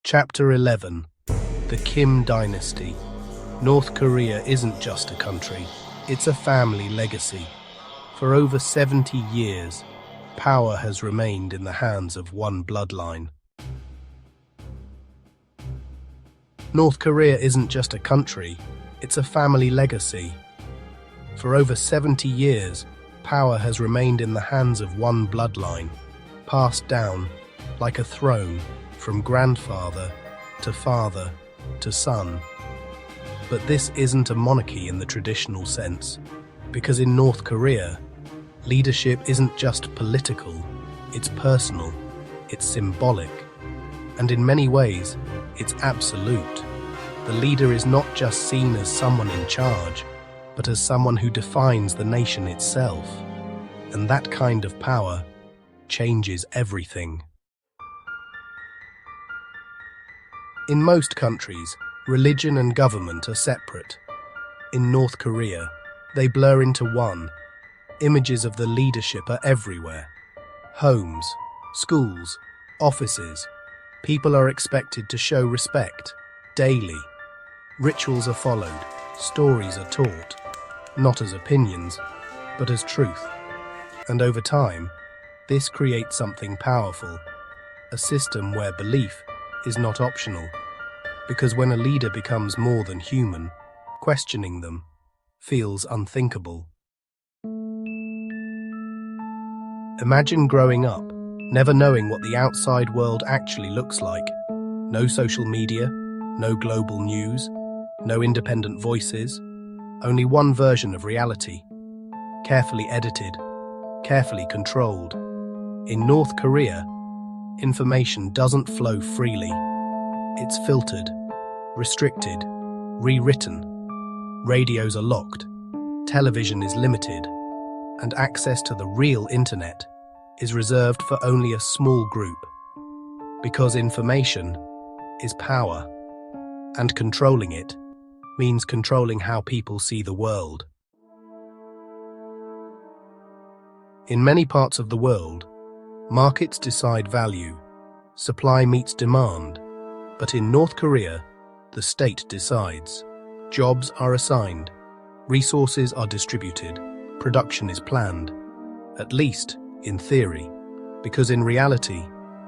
Chapter 11. The Kim Dynasty. North Korea isn't just a country, it's a family legacy. For over 70 years, power has remained in the hands of one bloodline. North Korea isn't just a country, it's a family legacy. For over 70 years, power has remained in the hands of one bloodline, passed down, like a throne, from grandfather to father to son. But this isn't a monarchy in the traditional sense, because in North Korea, leadership isn't just political, it's personal, it's symbolic, and in many ways, it's absolute. The leader is not just seen as someone in charge, but as someone who defines the nation itself. And that kind of power changes everything. In most countries, religion and government are separate. In North Korea, they blur into one. Images of the leadership are everywhere. Homes, schools, offices. People are expected to show respect daily. Rituals are followed, stories are taught, not as opinions, but as truth. And over time, this creates something powerful, a system where belief is not optional, because when a leader becomes more than human, questioning them feels unthinkable. Imagine growing up, never knowing what the outside world actually looks like. No social media, no global news, no independent voices, only one version of reality, carefully edited, carefully controlled. In North Korea, information doesn't flow freely. It's filtered, restricted, rewritten. Radios are locked, television is limited, and access to the real internet is reserved for only a small group. Because information is power, and controlling it means controlling how people see the world. In many parts of the world, markets decide value, supply meets demand, but in North Korea, the state decides. Jobs are assigned, resources are distributed, production is planned, at least in theory, because in reality,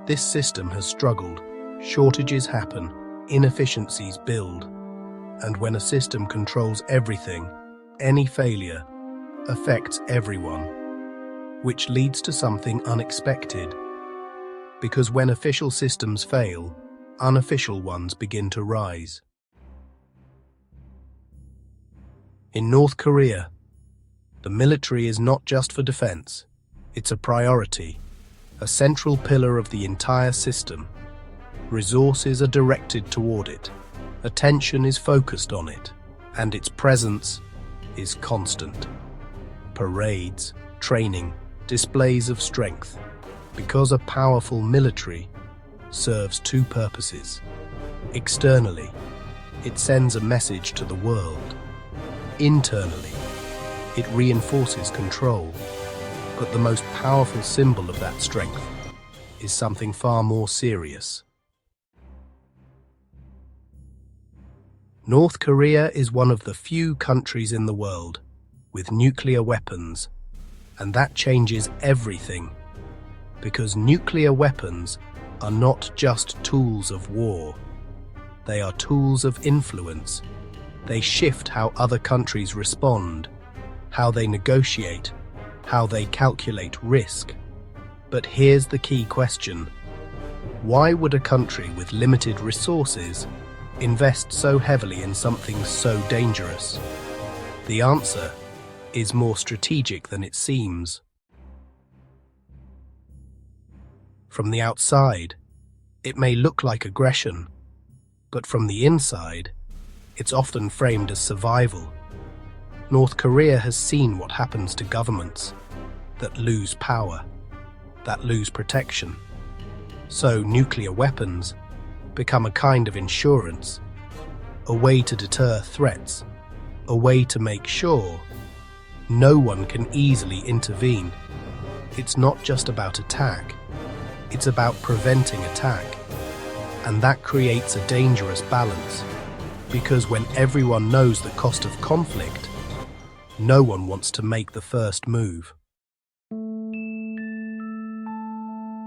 this system has struggled. Shortages happen, inefficiencies build, and when a system controls everything, any failure affects everyone, which leads to something unexpected. Because when official systems fail, unofficial ones begin to rise. In North Korea, the military is not just for defense, it's a priority, a central pillar of the entire system. Resources are directed toward it, attention is focused on it, and its presence is constant. Parades, training, displays of strength, because a powerful military serves two purposes. Externally, it sends a message to the world. Internally, it reinforces control. But the most powerful symbol of that strength is something far more serious. North Korea is one of the few countries in the world with nuclear weapons, and that changes everything, because nuclear weapons are not just tools of war. They are tools of influence. They shift how other countries respond, how they negotiate, how they calculate risk. But here's the key question. Why would a country with limited resources invest so heavily in something so dangerous? The answer is more strategic than it seems. From the outside, it may look like aggression, but from the inside, it's often framed as survival. North Korea has seen what happens to governments that lose power, that lose protection. So nuclear weapons become a kind of insurance, a way to deter threats, a way to make sure no one can easily intervene. It's not just about attack, it's about preventing attack. And that creates a dangerous balance, because when everyone knows the cost of conflict, no one wants to make the first move.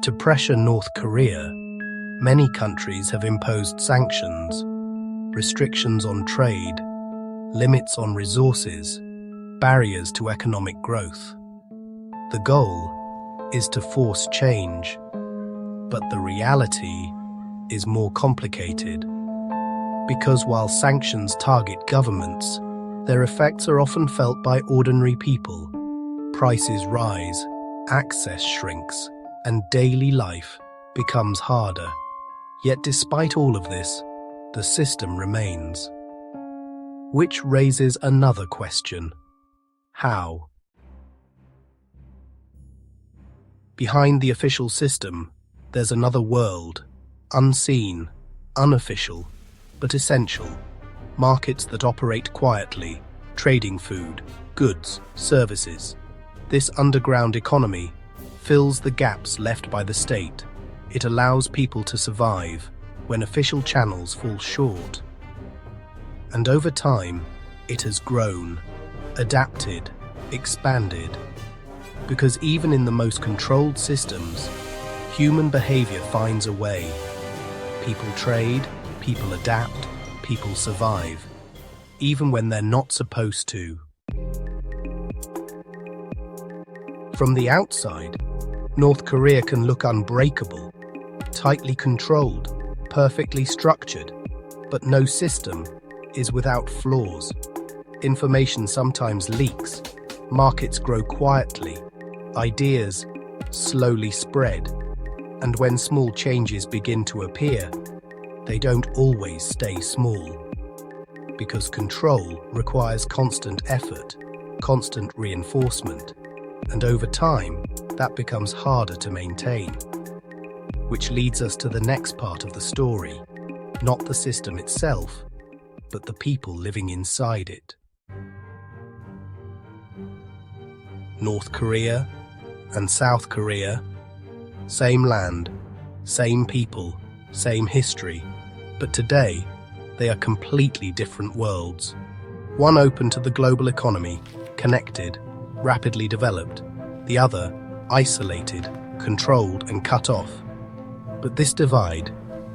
To pressure North Korea, many countries have imposed sanctions, restrictions on trade, limits on resources, barriers to economic growth. The goal is to force change, but the reality is more complicated, because while sanctions target governments, their effects are often felt by ordinary people. Prices rise, access shrinks, and daily life becomes harder. Yet despite all of this, the system remains. Which raises another question: how? Behind the official system, there's another world, unseen, unofficial, but essential. Markets that operate quietly, trading food, goods, services. This underground economy fills the gaps left by the state. It allows people to survive when official channels fall short. And over time, it has grown, adapted, expanded. Because even in the most controlled systems, human behavior finds a way. People trade, people adapt, people survive, even when they're not supposed to. From the outside, North Korea can look unbreakable, tightly controlled, perfectly structured, but no system is without flaws. Information sometimes leaks, markets grow quietly, ideas slowly spread, and when small changes begin to appear, they don't always stay small. Because control requires constant effort, constant reinforcement, and over time, that becomes harder to maintain. Which leads us to the next part of the story, not the system itself, but the people living inside it. North Korea and South Korea, same land, same people, same history, but today they are completely different worlds. One open to the global economy, connected, rapidly developed, the other isolated, controlled and cut off. But this divide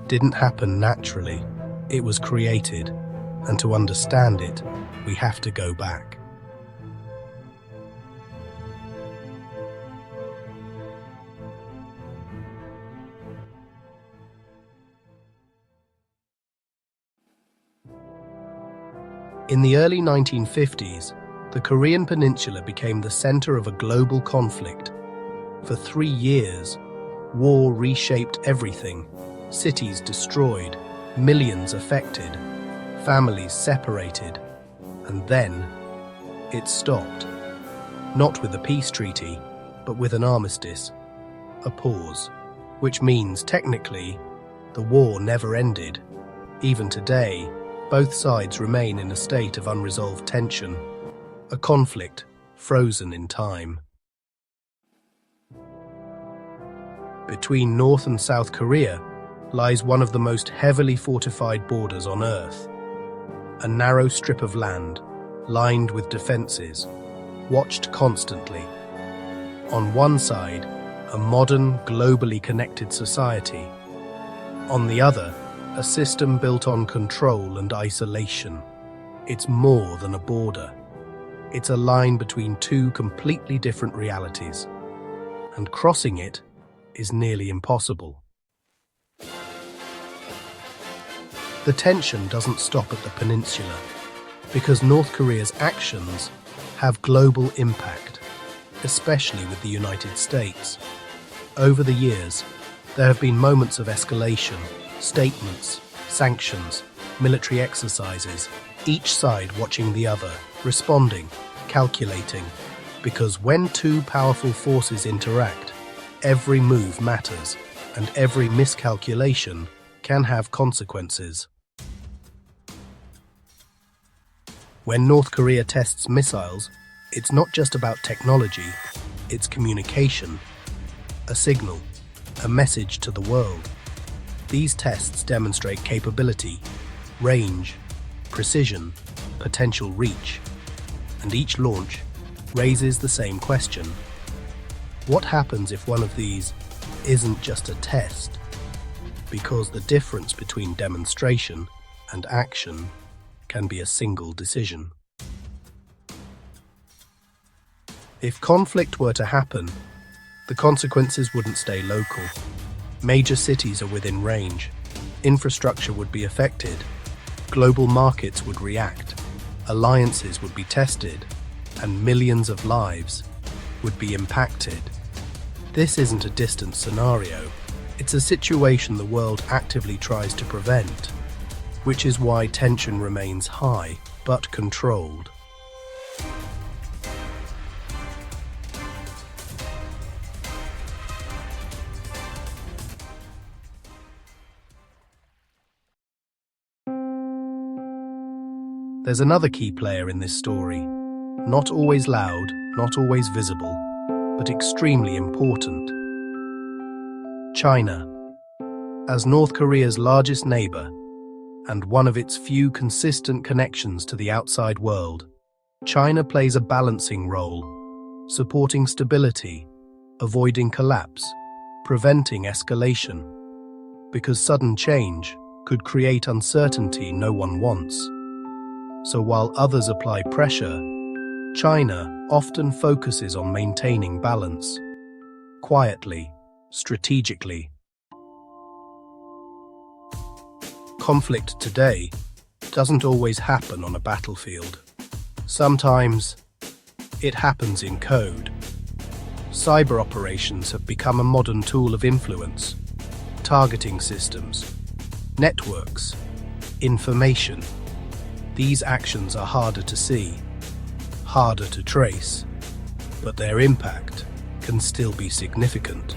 didn't happen naturally, it was created, and to understand it, we have to go back. In the early 1950s, the Korean Peninsula became the center of a global conflict. For 3 years, war reshaped everything. Cities destroyed, millions affected, families separated, and then it stopped. Not with a peace treaty, but with an armistice, a pause, which means technically the war never ended. Even today, both sides remain in a state of unresolved tension, a conflict frozen in time. Between North and South Korea lies one of the most heavily fortified borders on Earth. A narrow strip of land, lined with defenses, watched constantly. On one side, a modern, globally connected society. On the other, a system built on control and isolation. It's more than a border. It's a line between two completely different realities, and crossing it is nearly impossible. The tension doesn't stop at the peninsula, because North Korea's actions have global impact, especially with the United States. Over the years, there have been moments of escalation, statements, sanctions, military exercises, each side watching the other, responding, calculating, because when two powerful forces interact, every move matters, and every miscalculation can have consequences. When North Korea tests missiles, it's not just about technology, it's communication, a signal, a message to the world. These tests demonstrate capability, range, precision, potential reach, and each launch raises the same question. What happens if one of these isn't just a test? Because the difference between demonstration and action can be a single decision. If conflict were to happen, the consequences wouldn't stay local. Major cities are within range. Infrastructure would be affected. Global markets would react. Alliances would be tested, and millions of lives would be impacted. This isn't a distant scenario. It's a situation the world actively tries to prevent, which is why tension remains high but controlled. There's another key player in this story. Not always loud, not always visible, but extremely important. China. As North Korea's largest neighbor, and one of its few consistent connections to the outside world, China plays a balancing role, supporting stability, avoiding collapse, preventing escalation, because sudden change could create uncertainty no one wants. So while others apply pressure, China often focuses on maintaining balance, quietly, strategically. Conflict today doesn't always happen on a battlefield. Sometimes it happens in code. Cyber operations have become a modern tool of influence. Targeting systems, networks, information. These actions are harder to see, harder to trace, but their impact can still be significant.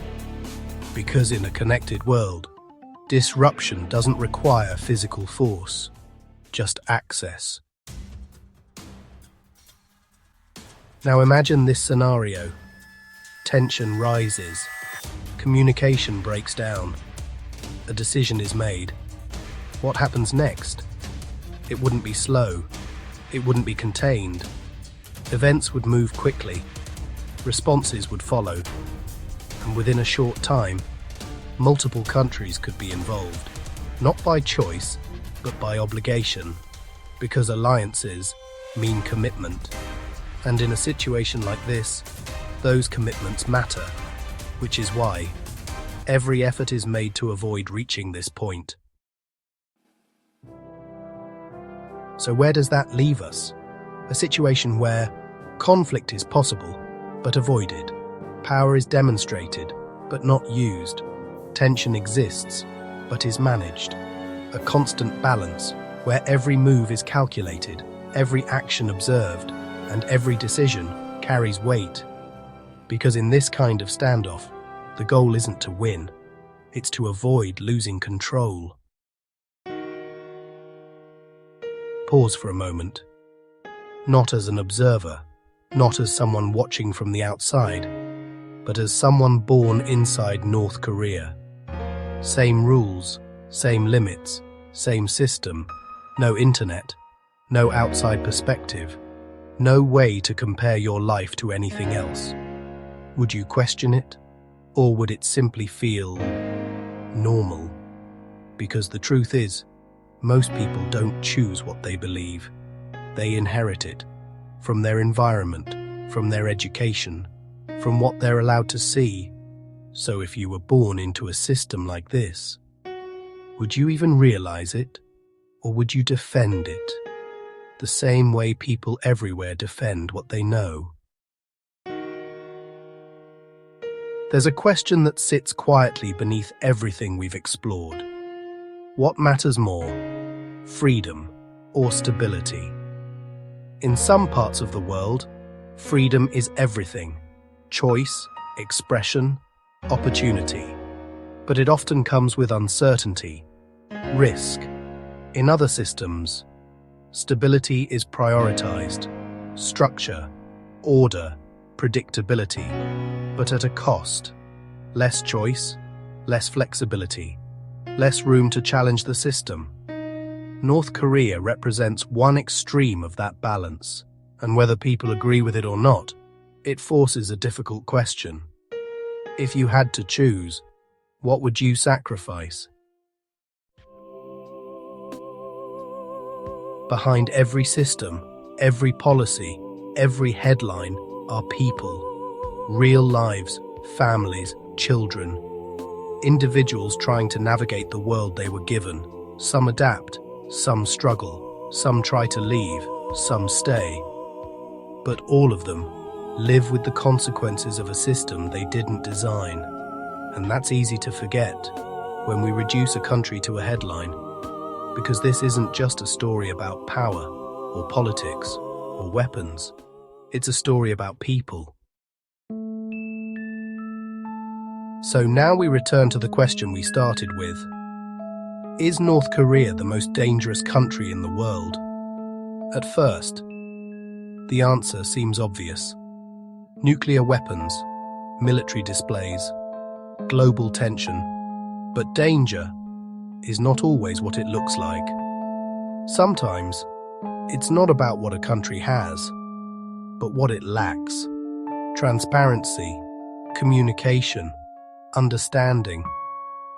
Because in a connected world, disruption doesn't require physical force, just access. Now imagine this scenario. Tension rises, communication breaks down, a decision is made. What happens next? It wouldn't be slow, it wouldn't be contained. Events would move quickly, responses would follow, and within a short time, multiple countries could be involved, not by choice, but by obligation, because alliances mean commitment. And in a situation like this, those commitments matter, which is why every effort is made to avoid reaching this point. So where does that leave us? A situation where conflict is possible, but avoided. Power is demonstrated, but not used. Tension exists, but is managed. A constant balance, where every move is calculated, every action observed, and every decision carries weight. Because in this kind of standoff, the goal isn't to win, it's to avoid losing control. Pause for a moment. Not as an observer, not as someone watching from the outside, but as someone born inside North Korea. Same rules, same limits, same system, no internet, no outside perspective, no way to compare your life to anything else. Would you question it? Or would it simply feel normal? Because the truth is, most people don't choose what they believe. They inherit it from their environment, from their education, from what they're allowed to see. So if you were born into a system like this, would you even realize it? Or would you defend it? The same way people everywhere defend what they know. There's a question that sits quietly beneath everything we've explored. What matters more, freedom or stability? In some parts of the world, freedom is everything. Choice, expression, opportunity. But it often comes with uncertainty, risk. In other systems, stability is prioritized, structure, order, predictability, but at a cost. Less choice, less flexibility, less room to challenge the system. North Korea represents one extreme of that balance, and whether people agree with it or not, it forces a difficult question. If you had to choose, what would you sacrifice? Behind every system, every policy, every headline are people. Real lives, families, children. Individuals trying to navigate the world they were given. Some adapt, some struggle, some try to leave, some stay. But all of them live with the consequences of a system they didn't design. And that's easy to forget when we reduce a country to a headline, because this isn't just a story about power or politics or weapons. It's a story about people. So now we return to the question we started with. Is North Korea the most dangerous country in the world? At first, the answer seems obvious. Nuclear weapons, military displays, global tension. But danger is not always what it looks like. Sometimes, it's not about what a country has, but what it lacks. Transparency, communication, understanding.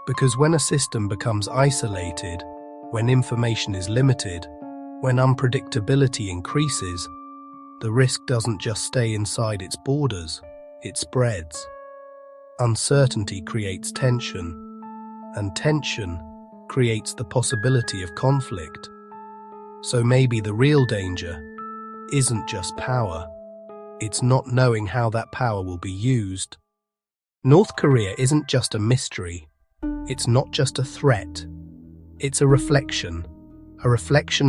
Because when a system becomes isolated, when information is limited, when unpredictability increases, the risk doesn't just stay inside its borders, it spreads. Uncertainty creates tension, and tension creates the possibility of conflict. So maybe the real danger isn't just power, it's not knowing how that power will be used. North Korea isn't just a mystery, it's not just a threat, it's a reflection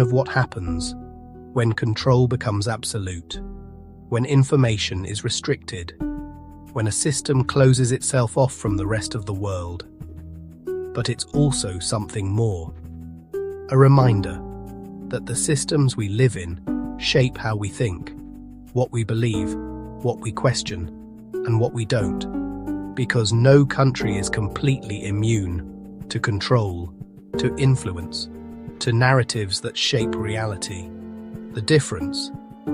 of what happens when control becomes absolute, when information is restricted, when a system closes itself off from the rest of the world. But it's also something more. A reminder that the systems we live in shape how we think, what we believe, what we question, and what we don't. Because no country is completely immune to control, to influence, to narratives that shape reality. The difference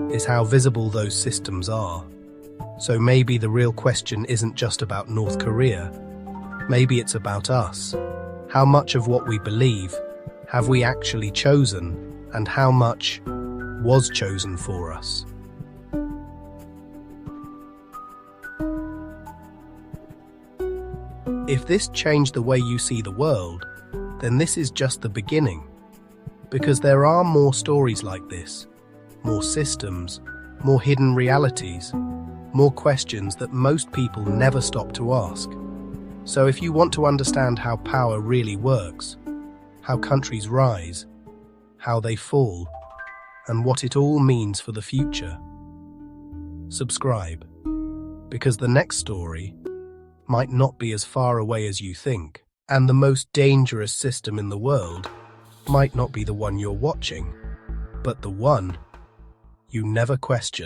is how visible those systems are. So maybe the real question isn't just about North Korea. Maybe it's about us. How much of what we believe have we actually chosen, and how much was chosen for us? If this changed the way you see the world, then this is just the beginning. Because there are more stories like this, more systems, more hidden realities, more questions that most people never stop to ask. So if you want to understand how power really works, how countries rise, how they fall, and what it all means for the future, subscribe, because the next story might not be as far away as you think, and the most dangerous system in the world might not be the one you're watching, but the one you never question.